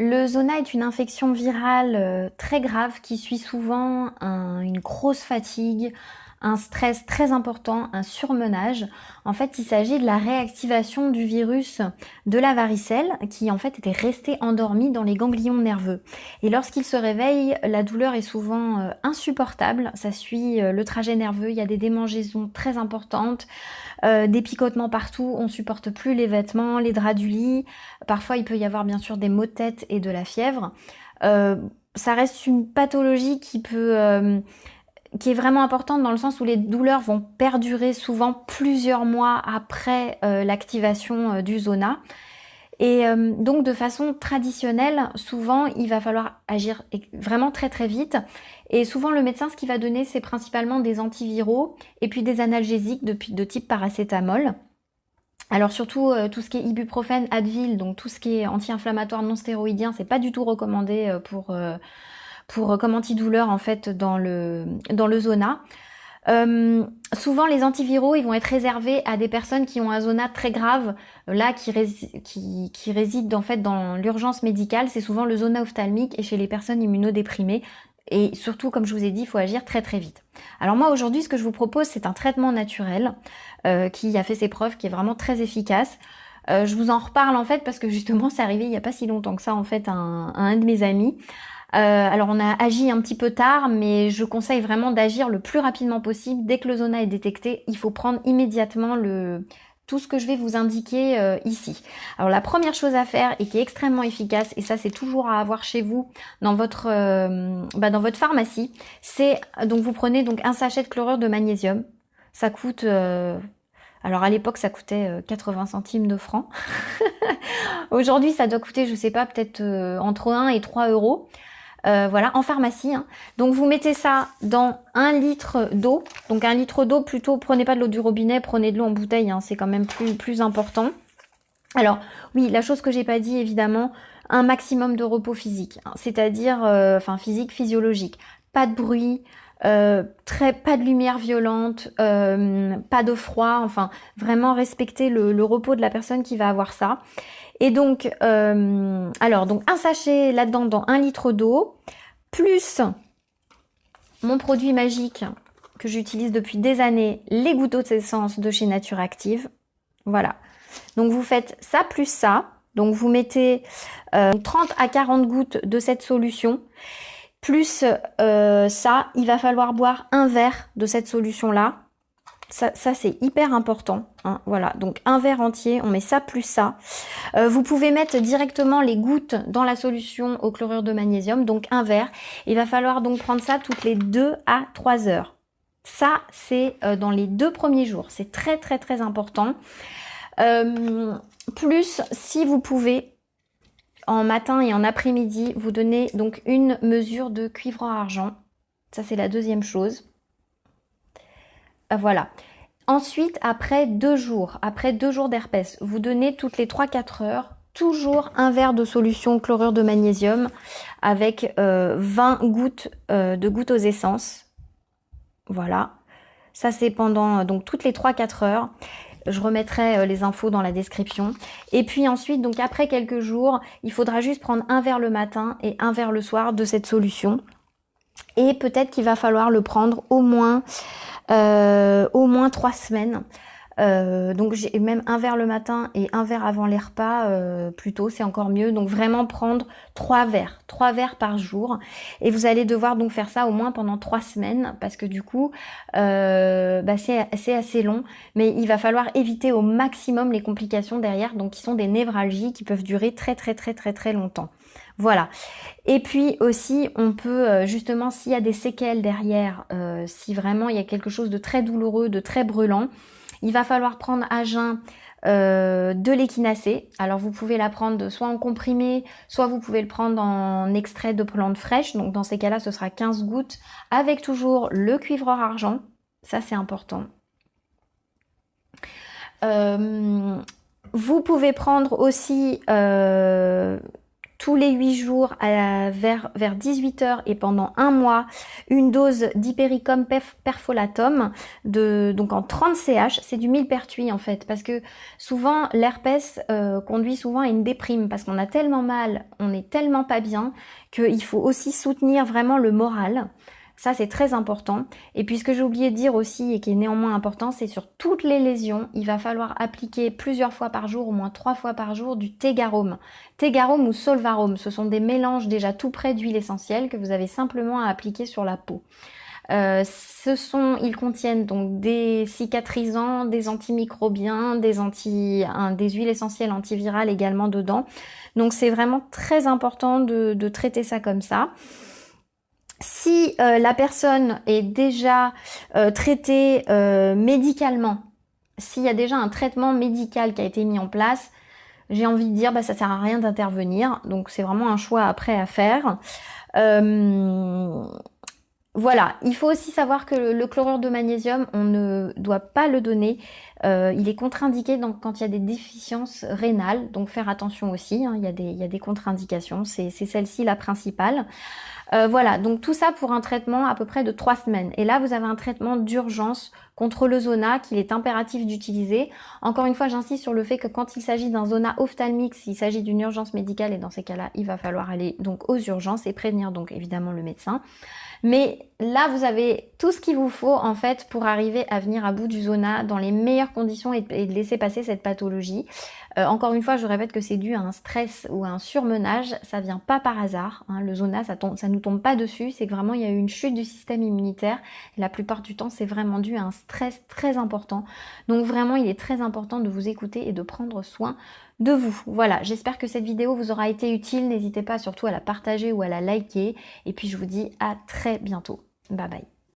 Le zona est une infection virale très grave qui suit souvent une grosse fatigue, un stress très important, un surmenage. En fait, il s'agit de la réactivation du virus de la varicelle qui en fait était resté endormi dans les ganglions nerveux. Et lorsqu'il se réveille, la douleur est souvent insupportable. Ça suit le trajet nerveux, il y a des démangeaisons très importantes, des picotements partout, on supporte plus les vêtements, les draps du lit. Parfois, il peut y avoir bien sûr des maux de tête et de la fièvre. Euh, Ça reste une pathologie qui est vraiment importante dans le sens où les douleurs vont perdurer souvent plusieurs mois après l'activation du zona. Et donc de façon traditionnelle, souvent il va falloir agir vraiment très très vite. Et souvent le médecin, ce qu'il va donner, c'est principalement des antiviraux et puis des analgésiques de type paracétamol. Alors surtout tout ce qui est ibuprofène, Advil, donc tout ce qui est anti-inflammatoire non stéroïdien, c'est pas du tout recommandé comme antidouleur en fait dans le zona. Souvent les antiviraux ils vont être réservés à des personnes qui ont un zona très grave, là qui résident en fait dans l'urgence médicale, c'est souvent le zona ophtalmique et chez les personnes immunodéprimées. Et surtout, comme je vous ai dit, il faut agir très très vite. Alors moi aujourd'hui, ce que je vous propose, c'est un traitement naturel qui a fait ses preuves, qui est vraiment très efficace. Je vous en reparle en fait parce que justement, c'est arrivé il n'y a pas si longtemps que ça en fait à un de mes amis. Alors on a agi un petit peu tard, mais je conseille vraiment d'agir le plus rapidement possible. Dès que le zona est détecté, il faut prendre immédiatement tout ce que je vais vous indiquer ici. Alors la première chose à faire et qui est extrêmement efficace, et ça c'est toujours à avoir chez vous dans votre pharmacie, c'est donc vous prenez donc un sachet de chlorure de magnésium. Ça coûte alors à l'époque ça coûtait 80 centimes de francs. Aujourd'hui ça doit coûter, je sais pas, peut-être entre 1 et 3 euros. Voilà, en pharmacie. Hein. Donc vous mettez ça dans 1 litre d'eau. Donc 1 litre d'eau, plutôt, prenez pas de l'eau du robinet, prenez de l'eau en bouteille, hein, c'est quand même plus important. Alors oui, la chose que j'ai pas dit évidemment, un maximum de repos physique, hein, c'est-à-dire physique, physiologique. Pas de bruit, pas de lumière violente, pas de froid, enfin vraiment respecter le repos de la personne qui va avoir ça. Et donc, donc un sachet là-dedans dans 1 litre d'eau, plus mon produit magique que j'utilise depuis des années, les gouttes d'essence de chez Nature Active. Voilà. Donc vous faites ça plus ça. Donc vous mettez 30 à 40 gouttes de cette solution. Plus ça, il va falloir boire un verre de cette solution-là. Ça c'est hyper important. Hein, voilà, donc un verre entier, on met ça plus ça. Vous pouvez mettre directement les gouttes dans la solution au chlorure de magnésium, donc un verre. Il va falloir donc prendre ça toutes les 2 à 3 heures. Ça, c'est dans les 2 premiers jours. C'est très très très important. Plus, si vous pouvez, en matin et en après-midi, vous donnez donc une mesure de cuivre en argent. Ça, c'est la deuxième chose. Voilà. Ensuite, après 2 jours d'herpès, vous donnez toutes les 3-4 heures toujours un verre de solution chlorure de magnésium avec 20 gouttes de gouttes aux essences. Voilà. Ça, c'est pendant donc toutes les 3-4 heures. Je remettrai les infos dans la description. Et puis ensuite, donc après quelques jours, il faudra juste prendre un verre le matin et un verre le soir de cette solution. Et peut-être qu'il va falloir le prendre au moins 3 semaines. Donc j'ai même un verre le matin et un verre avant les repas, plutôt, c'est encore mieux. Donc vraiment prendre 3 verres par jour. Et vous allez devoir donc faire ça au moins pendant 3 semaines parce que du coup, c'est assez long. Mais il va falloir éviter au maximum les complications derrière, donc qui sont des névralgies qui peuvent durer très très très très très longtemps. Voilà. Et puis aussi, on peut justement, s'il y a des séquelles derrière, si vraiment il y a quelque chose de très douloureux, de très brûlant, il va falloir prendre à jeun de l'échinacée. Alors vous pouvez la prendre soit en comprimé, soit vous pouvez le prendre en extrait de plantes fraîches. Donc dans ces cas-là, ce sera 15 gouttes avec toujours le cuivre argent. Ça, c'est important. Vous pouvez prendre aussi tous les 8 jours vers 18 h et pendant un mois une dose d'hypericum perfolatum donc en 30 CH. C'est du millepertuis en fait, parce que souvent l'herpès conduit souvent à une déprime, parce qu'on a tellement mal, on est tellement pas bien, qu'il faut aussi soutenir vraiment le moral. Ça, c'est très important. Et puis, ce que j'ai oublié de dire aussi, et qui est néanmoins important, c'est sur toutes les lésions, il va falloir appliquer plusieurs fois par jour, au moins 3 fois par jour, du Tegarum. Tegarum ou Solvarum, ce sont des mélanges déjà tout près d'huile essentielle que vous avez simplement à appliquer sur la peau. Ils contiennent donc des cicatrisants, des antimicrobiens, des huiles essentielles antivirales également dedans. Donc, c'est vraiment très important de traiter ça comme ça. Si la personne est déjà traitée médicalement, s'il y a déjà un traitement médical qui a été mis en place, j'ai envie de dire ça sert à rien d'intervenir. Donc c'est vraiment un choix après à faire. Voilà, il faut aussi savoir que le chlorure de magnésium, on ne doit pas le donner. Il est contre-indiqué quand il y a des déficiences rénales, donc faire attention aussi, hein, il y a des contre-indications, c'est celle-ci la principale. Voilà, donc tout ça pour un traitement à peu près de 3 semaines. Et là, vous avez un traitement d'urgence contre le zona qu'il est impératif d'utiliser. Encore une fois, j'insiste sur le fait que quand il s'agit d'un zona ophtalmique, s'il s'agit d'une urgence médicale, et dans ces cas-là, il va falloir aller donc aux urgences et prévenir donc évidemment le médecin. Mais là, vous avez tout ce qu'il vous faut en fait pour arriver à venir à bout du zona dans les meilleures conditions et de laisser passer cette pathologie. Encore une fois, je répète que c'est dû à un stress ou à un surmenage, ça vient pas par hasard, hein. Le zona, ça nous tombe pas dessus, c'est que vraiment il y a eu une chute du système immunitaire. Et la plupart du temps, c'est vraiment dû à un stress très important. Donc vraiment, il est très important de vous écouter et de prendre soin de vous. Voilà, j'espère que cette vidéo vous aura été utile. N'hésitez pas surtout à la partager ou à la liker. Et puis je vous dis à très bientôt. Bye bye.